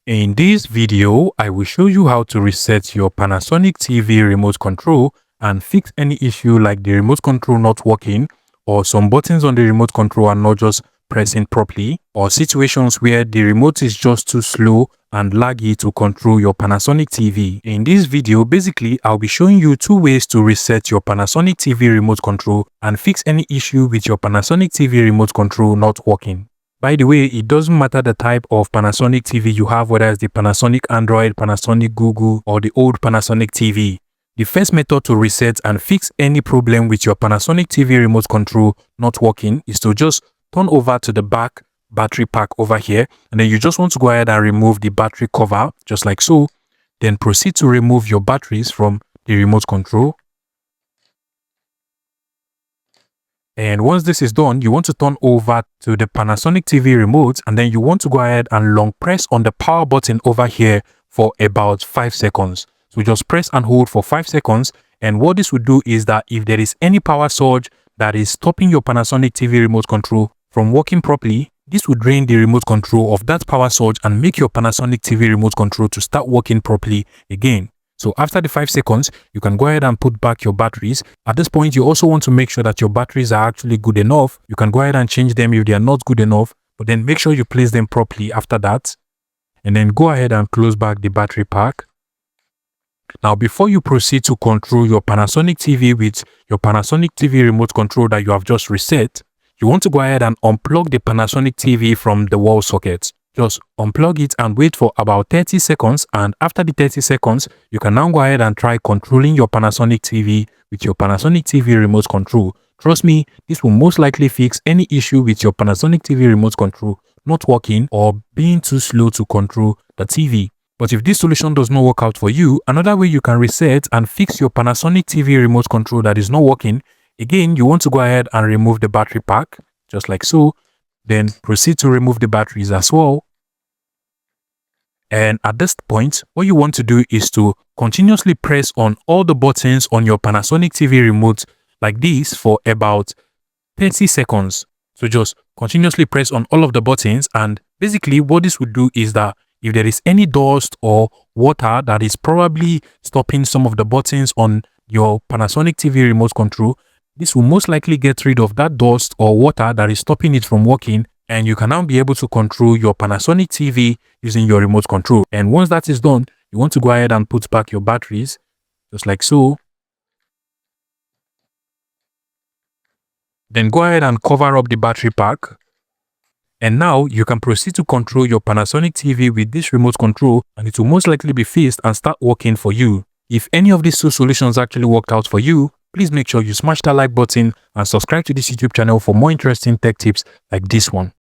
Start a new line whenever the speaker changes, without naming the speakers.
In this video, I will show you how to reset your Panasonic TV remote control and fix any issue like the remote control not working, or some buttons on the remote control are not just pressing properly, or situations where the remote is just too slow and laggy to control your Panasonic TV. In this video, basically, I'll be showing you two ways to reset your Panasonic TV remote control and fix any issue with your Panasonic TV remote control not working. By the way, it doesn't matter the type of Panasonic TV you have, whether it's the Panasonic Android, Panasonic Google, or the old Panasonic TV. The first method to reset and fix any problem with your Panasonic TV remote control not working is to just turn over to the back battery pack over here, and then you just want to go ahead and remove the battery cover, just like so. Then proceed to remove your batteries from the remote control. And once this is done, you want to turn over to the Panasonic TV remote, and then you want to go ahead and long press on the power button over here for about 5 seconds. So just press and hold for 5 seconds. And what this will do is that if there is any power surge that is stopping your Panasonic TV remote control from working properly, this will drain the remote control of that power surge and make your Panasonic TV remote control to start working properly again. So after the 5 seconds, you can go ahead and put back your batteries. At this point, you also want to make sure that your batteries are actually good enough. You can go ahead and change them if they are not good enough, but then make sure you place them properly after that. And then go ahead and close back the battery pack. Now, before you proceed to control your Panasonic TV with your Panasonic TV remote control that you have just reset, you want to go ahead and unplug the Panasonic TV from the wall socket. Just unplug it and wait for about 30 seconds, and after the 30 seconds, you can now go ahead and try controlling your Panasonic TV with your Panasonic TV remote control. Trust me, this will most likely fix any issue with your Panasonic TV remote control not working or being too slow to control the TV. But if this solution does not work out for you, another way you can reset and fix your Panasonic TV remote control that is not working, again, you want to go ahead and remove the battery pack, just like so. Then proceed to remove the batteries as well. And at this point, what you want to do is to continuously press on all the buttons on your Panasonic TV remote like this for about 30 seconds. So just continuously press on all of the buttons, and basically what this would do is that if there is any dust or water that is probably stopping some of the buttons on your Panasonic TV remote control, this will most likely get rid of that dust or water that is stopping it from working, and you can now be able to control your Panasonic TV using your remote control. And once that is done, you want to go ahead and put back your batteries, just like so. Then go ahead and cover up the battery pack. And now you can proceed to control your Panasonic TV with this remote control, and it will most likely be fixed and start working for you. If any of these two solutions actually worked out for you, please make sure you smash that like button and subscribe to this YouTube channel for more interesting tech tips like this one.